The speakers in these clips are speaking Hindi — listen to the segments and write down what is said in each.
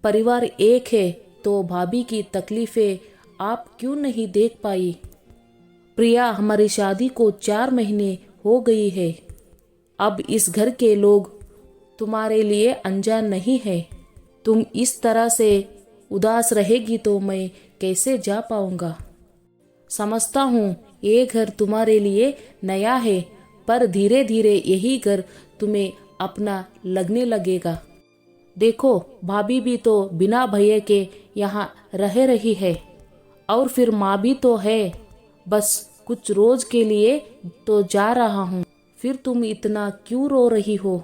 परिवार एक है तो भाभी की तकलीफें आप क्यों नहीं देख पाई? प्रिया, हमारी शादी को 4 महीने हो गई है। अब इस घर के लोग तुम्हारे लिए अनजान नहीं है। तुम इस तरह से उदास रहेगी तो मैं कैसे जा पाऊंगा? समझता हूँ ये घर तुम्हारे लिए नया है, पर धीरे धीरे यही घर तुम्हें अपना लगने लगेगा। देखो, भाभी भी तो बिना भैया के यहाँ रह रही है, और फिर माँ भी तो है। बस कुछ रोज के लिए तो जा रहा हूँ, फिर तुम इतना क्यों रो रही हो?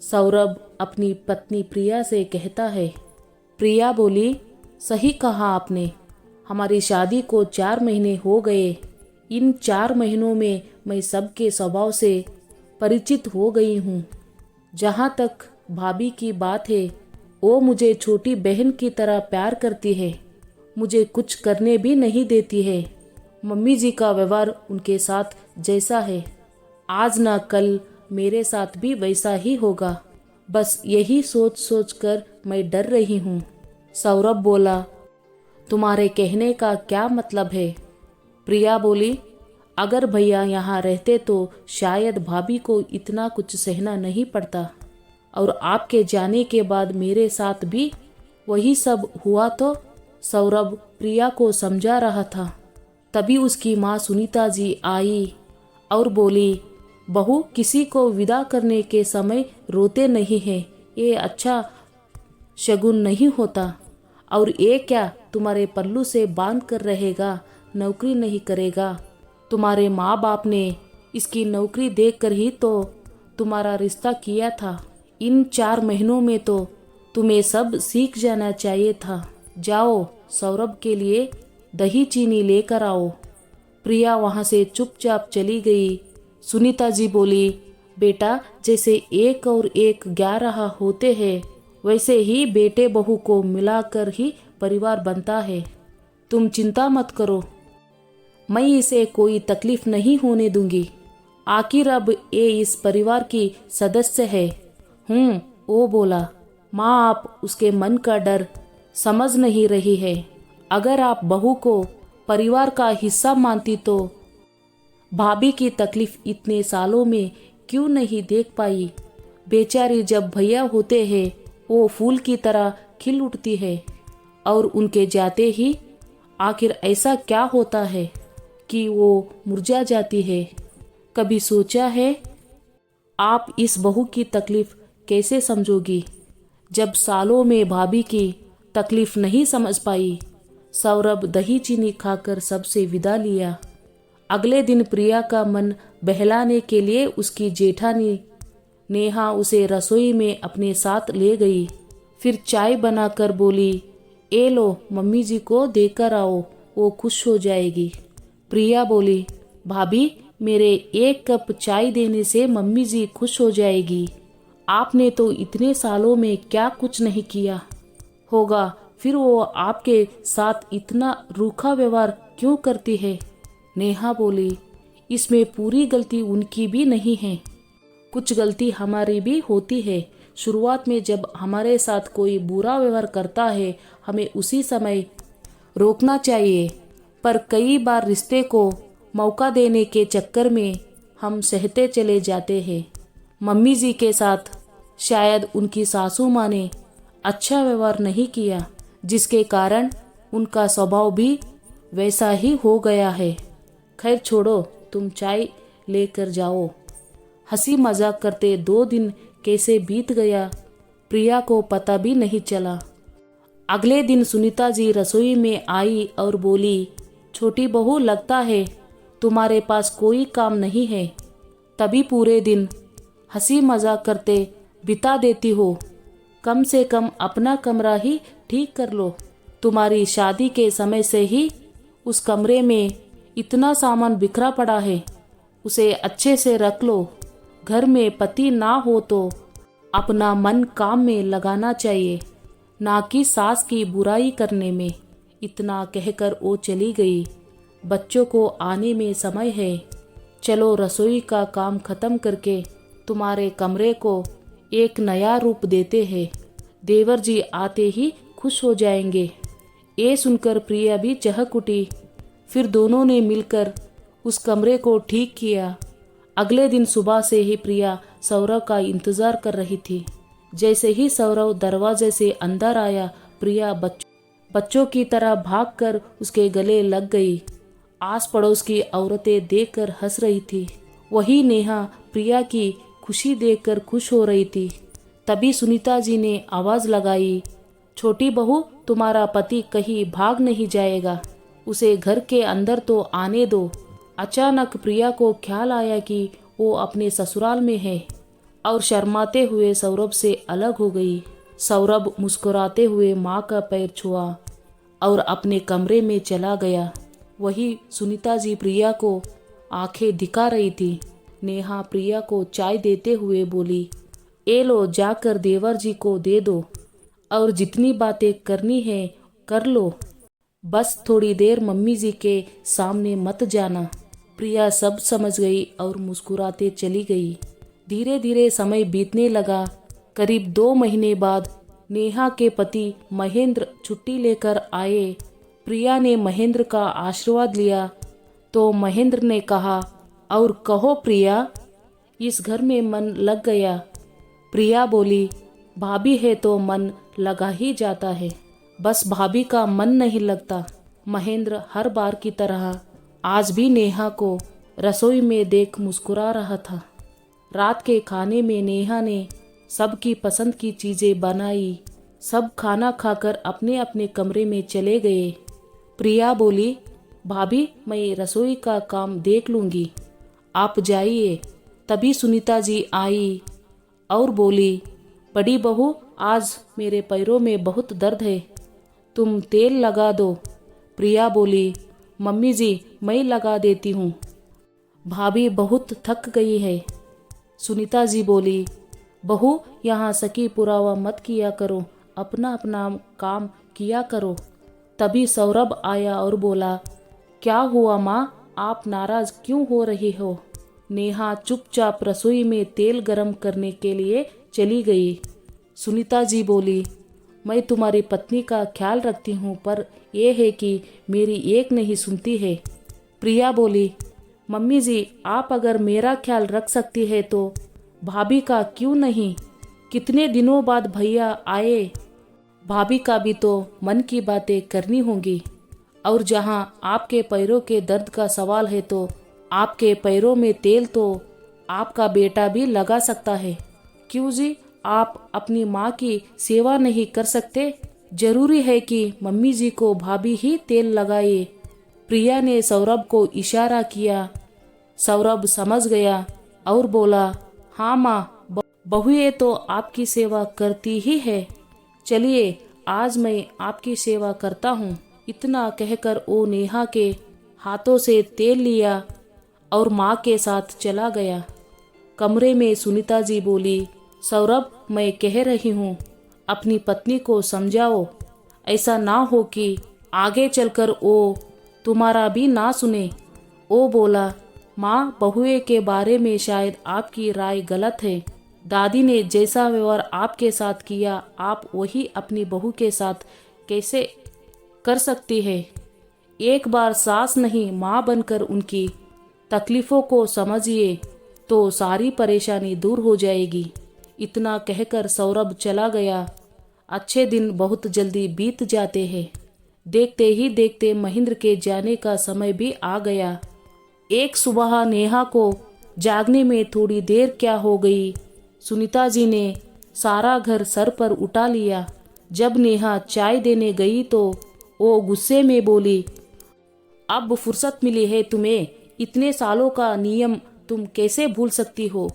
सौरभ अपनी पत्नी प्रिया से कहता है। प्रिया बोली, सही कहा आपने। हमारी शादी को 4 महीने हो गए। इन 4 महीनों में मैं सबके स्वभाव से परिचित हो गई हूँ। जहाँ तक भाभी की बात है, वो मुझे छोटी बहन की तरह प्यार करती है। मुझे कुछ करने भी नहीं देती है। मम्मी जी का व्यवहार उनके साथ जैसा है, आज ना कल मेरे साथ भी वैसा ही होगा। बस यही सोच सोच कर मैं डर रही हूँ। सौरभ बोला, तुम्हारे कहने का क्या मतलब है? प्रिया बोली, अगर भैया यहाँ रहते तो शायद भाभी को इतना कुछ सहना नहीं पड़ता, और आपके जाने के बाद मेरे साथ भी वही सब हुआ तो? सौरभ प्रिया को समझा रहा था। तभी उसकी माँ सुनीता जी आई और बोली, बहू, किसी को विदा करने के समय रोते नहीं हैं, ये अच्छा शगुन नहीं होता। और ये क्या तुम्हारे पल्लू से बांध कर रहेगा, नौकरी नहीं करेगा? तुम्हारे माँ बाप ने इसकी नौकरी देखकर ही तो तुम्हारा रिश्ता किया था। इन 4 महीनों में तो तुम्हें सब सीख जाना चाहिए था। जाओ, सौरभ के लिए दही चीनी लेकर आओ। प्रिया वहाँ से चुपचाप चली गई। सुनीता जी बोली, बेटा, जैसे 1 और 1 11 होते हैं, वैसे ही बेटे बहू को मिलाकर ही परिवार बनता है। तुम चिंता मत करो, मैं इसे कोई तकलीफ नहीं होने दूंगी। आखिर अब ये इस परिवार की सदस्य है। वो बोला। माँ, आप उसके मन का डर समझ नहीं रही है। अगर आप बहू को परिवार का हिस्सा मानती तो भाभी की तकलीफ इतने सालों में क्यों नहीं देख पाई? बेचारी जब भैया होते हैं वो फूल की तरह खिल उठती है, और उनके जाते ही आखिर ऐसा क्या होता है कि वो मुरझा जाती है? कभी सोचा है आप इस बहू की तकलीफ कैसे समझोगी, जब सालों में भाभी की तकलीफ नहीं समझ पाई? सौरभ दही चीनी खाकर सबसे विदा लिया। अगले दिन प्रिया का मन बहलाने के लिए उसकी जेठानी नेहा उसे रसोई में अपने साथ ले गई। फिर चाय बनाकर बोली, ए लो, मम्मी जी को देकर आओ, वो खुश हो जाएगी। प्रिया बोली, भाभी, मेरे 1 कप चाय देने से मम्मी जी खुश हो जाएगी। आपने तो इतने सालों में क्या कुछ नहीं किया होगा, फिर वो आपके साथ इतना रूखा व्यवहार क्यों करती है? नेहा बोली, इसमें पूरी गलती उनकी भी नहीं है, कुछ गलती हमारी भी होती है। शुरुआत में जब हमारे साथ कोई बुरा व्यवहार करता है, हमें उसी समय रोकना चाहिए, पर कई बार रिश्ते को मौका देने के चक्कर में हम सहते चले जाते हैं। मम्मी जी के साथ शायद उनकी सासू माँ ने अच्छा व्यवहार नहीं किया, जिसके कारण उनका स्वभाव भी वैसा ही हो गया है। खैर छोड़ो, तुम चाय लेकर जाओ। हंसी मजाक करते 2 दिन कैसे बीत गया, प्रिया को पता भी नहीं चला। अगले दिन सुनीता जी रसोई में आई और बोली, छोटी बहू, लगता है तुम्हारे पास कोई काम नहीं है, तभी पूरे दिन हंसी मजाक करते बिता देती हो। कम से कम अपना कमरा ही ठीक कर लो। तुम्हारी शादी के समय से ही उस कमरे में इतना सामान बिखरा पड़ा है, उसे अच्छे से रख लो। घर में पति ना हो तो अपना मन काम में लगाना चाहिए, ना कि सास की बुराई करने में। इतना कहकर वो चली गई। बच्चों को आने में समय है, चलो रसोई का काम खत्म करके तुम्हारे कमरे को एक नया रूप देते हैं। देवर जी आते ही खुश हो जाएंगे। ये सुनकर प्रिया भी चहक उठी। फिर दोनों ने मिलकर उस कमरे को ठीक किया। अगले दिन सुबह से ही प्रिया सौरव का इंतजार कर रही थी। जैसे ही सौरव दरवाजे से अंदर आया, प्रिया बच्चों की तरह भागकर उसके गले लग गई। आस पड़ोस की औरतें देखकर हंस रही थी। वही नेहा प्रिया की खुशी देखकर खुश हो रही थी। तभी सुनीता जी ने आवाज लगाई, छोटी बहू, तुम्हारा पति कहीं भाग नहीं जाएगा, उसे घर के अंदर तो आने दो। अचानक प्रिया को ख्याल आया कि वो अपने ससुराल में है और शर्माते हुए सौरभ से अलग हो गई। सौरभ मुस्कुराते हुए माँ का पैर छुआ और अपने कमरे में चला गया। वही सुनीता जी प्रिया को आंखें दिखा रही थी। नेहा प्रिया को चाय देते हुए बोली, ए लो, जाकर देवर जी को दे दो और जितनी बातें करनी है कर लो, बस थोड़ी देर मम्मी जी के सामने मत जाना। प्रिया सब समझ गई और मुस्कुराते चली गई। धीरे धीरे समय बीतने लगा। करीब 2 महीने बाद नेहा के पति महेंद्र छुट्टी लेकर आए। प्रिया ने महेंद्र का आशीर्वाद लिया तो महेंद्र ने कहा, और कहो प्रिया, इस घर में मन लग गया। प्रिया बोली, भाभी है तो मन लगा ही जाता है, बस भाभी का मन नहीं लगता। महेंद्र हर बार की तरह आज भी नेहा को रसोई में देख मुस्कुरा रहा था। रात के खाने में नेहा ने सबकी पसंद की चीजें बनाई। सब खाना खाकर अपने अपने कमरे में चले गए। प्रिया बोली, भाभी, मैं रसोई का काम देख लूंगी, आप जाइए। तभी सुनीता जी आई और बोली, बड़ी बहू, आज मेरे पैरों में बहुत दर्द है, तुम तेल लगा दो। प्रिया बोली, मम्मी जी, मैं लगा देती हूँ, भाभी बहुत थक गई है। सुनीता जी बोली, बहू, यहाँ सकी पुरावा मत किया करो, अपना अपना काम किया करो। तभी सौरभ आया और बोला, क्या हुआ माँ, आप नाराज क्यों हो रही हो? नेहा चुपचाप रसोई में तेल गरम करने के लिए चली गई। सुनीता जी बोली, मैं तुम्हारी पत्नी का ख्याल रखती हूँ, पर यह है कि मेरी एक नहीं सुनती है। प्रिया बोली, मम्मी जी, आप अगर मेरा ख्याल रख सकती है तो भाभी का क्यों नहीं? कितने दिनों बाद भैया आए, भाभी का भी तो मन की बातें करनी होंगी। और जहाँ आपके पैरों के दर्द का सवाल है तो आपके पैरों में तेल तो आपका बेटा भी लगा सकता है। क्यों जी, आप अपनी माँ की सेवा नहीं कर सकते? जरूरी है कि मम्मी जी को भाभी ही तेल लगाए। प्रिया ने सौरभ को इशारा किया। सौरभ समझ गया और बोला, हाँ माँ, बहुएं तो आपकी सेवा करती ही है, चलिए आज मैं आपकी सेवा करता हूँ। इतना कहकर वो नेहा के हाथों से तेल लिया और माँ के साथ चला गया। कमरे में सुनीता जी बोली, सौरभ, मैं कह रही हूँ, अपनी पत्नी को समझाओ, ऐसा ना हो कि आगे चलकर वो तुम्हारा भी ना सुने। वो बोला, माँ, बहुए के बारे में शायद आपकी राय गलत है। दादी ने जैसा व्यवहार आपके साथ किया, आप वही अपनी बहू के साथ कैसे कर सकती है? एक बार सास नहीं, माँ बनकर उनकी तकलीफों को समझिए तो सारी परेशानी दूर हो जाएगी। इतना कहकर सौरभ चला गया। अच्छे दिन बहुत जल्दी बीत जाते हैं। देखते ही देखते महेंद्र के जाने का समय भी आ गया। एक सुबह नेहा को जागने में थोड़ी देर क्या हो गई। सुनीता जी ने सारा घर सर पर उठा लिया। जब नेहा चाय देने गई तो वो गुस्से में बोली, अब फुर्सत मिली है तुम्हें, इतने सालों का नियम तुम कैसे भूल सकती हो?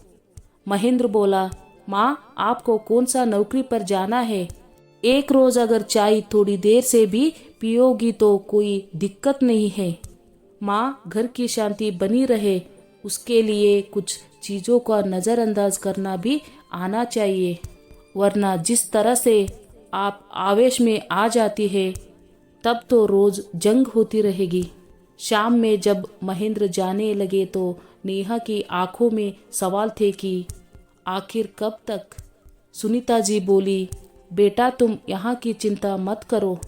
महेंद्र बोला, माँ, आपको कौन सा नौकरी पर जाना है? एक रोज अगर चाय थोड़ी देर से भी पियोगी तो कोई दिक्कत नहीं है। माँ, घर की शांति बनी रहे उसके लिए कुछ चीजों का नजरअंदाज करना भी आना चाहिए, वरना जिस तरह से आप आवेश में आ जाती है तब तो रोज जंग होती रहेगी। शाम में जब महेंद्र जाने लगे तो नेहा की आंखों में सवाल थे कि आखिर कब तक? सुनीता जी बोली, बेटा तुम यहाँ की चिंता मत करो।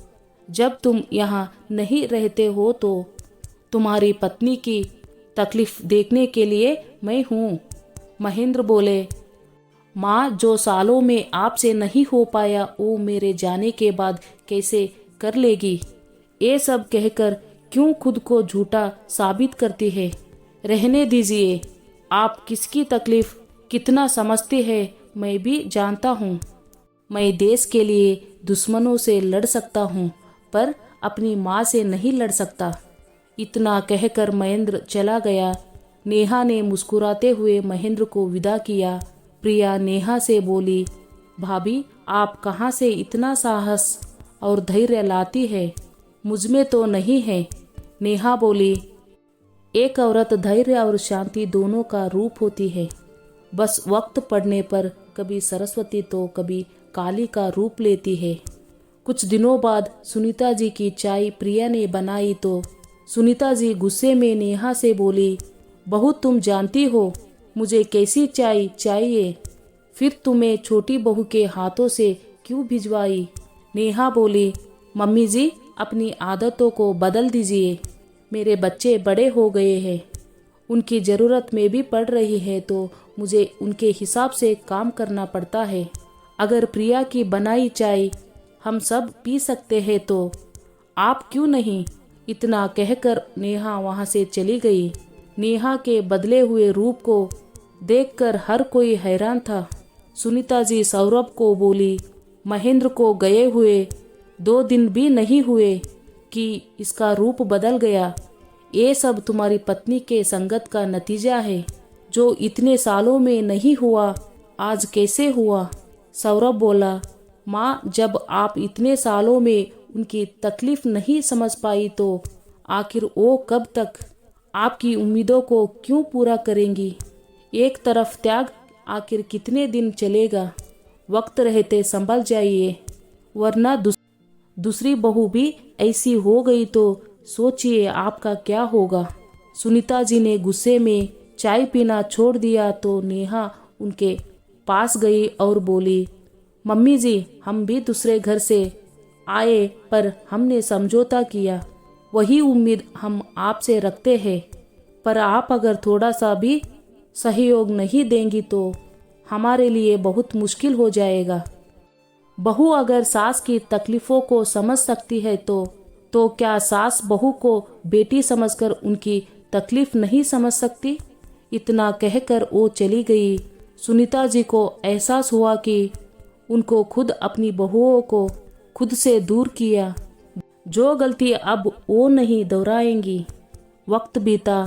जब तुम यहाँ नहीं रहते हो तो तुम्हारी पत्नी की तकलीफ देखने के लिए मैं हूँ। महेंद्र बोले, माँ जो सालों में आपसे नहीं हो पाया वो मेरे जाने के बाद कैसे कर लेगी। ये सब कहकर क्यों खुद को झूठा साबित करती है। रहने दीजिए। आप किसकी तकलीफ कितना समझते हैं मैं भी जानता हूँ। मैं देश के लिए दुश्मनों से लड़ सकता हूँ पर अपनी माँ से नहीं लड़ सकता। इतना कहकर महेंद्र चला गया। नेहा ने मुस्कुराते हुए महेंद्र को विदा किया। प्रिया नेहा से बोली, भाभी आप कहाँ से इतना साहस और धैर्य लाती है, मुझमें तो नहीं है। नेहा बोली, एक औरत धैर्य और शांति दोनों का रूप होती है। बस वक्त पड़ने पर कभी सरस्वती तो कभी काली का रूप लेती है। कुछ दिनों बाद सुनीता जी की चाय प्रिया ने बनाई तो सुनीता जी गुस्से में नेहा से बोली, बहू तुम जानती हो मुझे कैसी चाय चाहिए, फिर तुम्हें छोटी बहू के हाथों से क्यों भिजवाई। नेहा बोली, मम्मी जी अपनी आदतों को बदल दीजिए। मेरे बच्चे बड़े हो गए हैं, उनकी ज़रूरत में भी पड़ रही है तो मुझे उनके हिसाब से काम करना पड़ता है। अगर प्रिया की बनाई चाय हम सब पी सकते हैं तो आप क्यों नहीं। इतना कहकर नेहा वहाँ से चली गई। नेहा के बदले हुए रूप को देखकर हर कोई हैरान था। सुनीता जी सौरभ को बोली, महेंद्र को गए हुए 2 दिन भी नहीं हुए कि इसका रूप बदल गया। ये सब तुम्हारी पत्नी के संगत का नतीजा है। जो इतने सालों में नहीं हुआ आज कैसे हुआ। सौरभ बोला, माँ जब आप इतने सालों में उनकी तकलीफ नहीं समझ पाई तो आखिर वो कब तक आपकी उम्मीदों को क्यों पूरा करेंगी। एक तरफ त्याग आखिर कितने दिन चलेगा। वक्त रहते संभल जाइए वरना दूसरी बहू भी ऐसी हो गई तो सोचिए आपका क्या होगा। सुनीता जी ने गुस्से में चाय पीना छोड़ दिया तो नेहा उनके पास गई और बोली, मम्मी जी हम भी दूसरे घर से आए पर हमने समझौता किया। वही उम्मीद हम आपसे रखते हैं पर आप अगर थोड़ा सा भी सहयोग नहीं देंगी तो हमारे लिए बहुत मुश्किल हो जाएगा। बहू अगर सास की तकलीफ़ों को समझ सकती है तो क्या सास बहू को बेटी समझकर उनकी तकलीफ नहीं समझ सकती। इतना कहकर वो चली गई। सुनीता जी को एहसास हुआ कि उनको खुद अपनी बहुओं को खुद से दूर किया। जो गलती अब वो नहीं दोहराएंगी। वक्त बीता।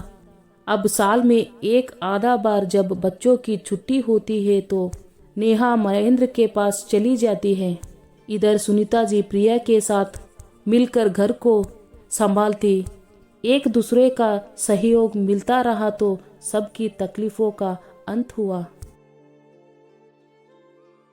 अब साल में एक आधा बार जब बच्चों की छुट्टी होती है तो नेहा महेंद्र के पास चली जाती है। इधर सुनीता जी प्रिया के साथ मिलकर घर को संभालती। एक दूसरे का सहयोग मिलता रहा तो सबकी तकलीफ़ों का अंत हुआ।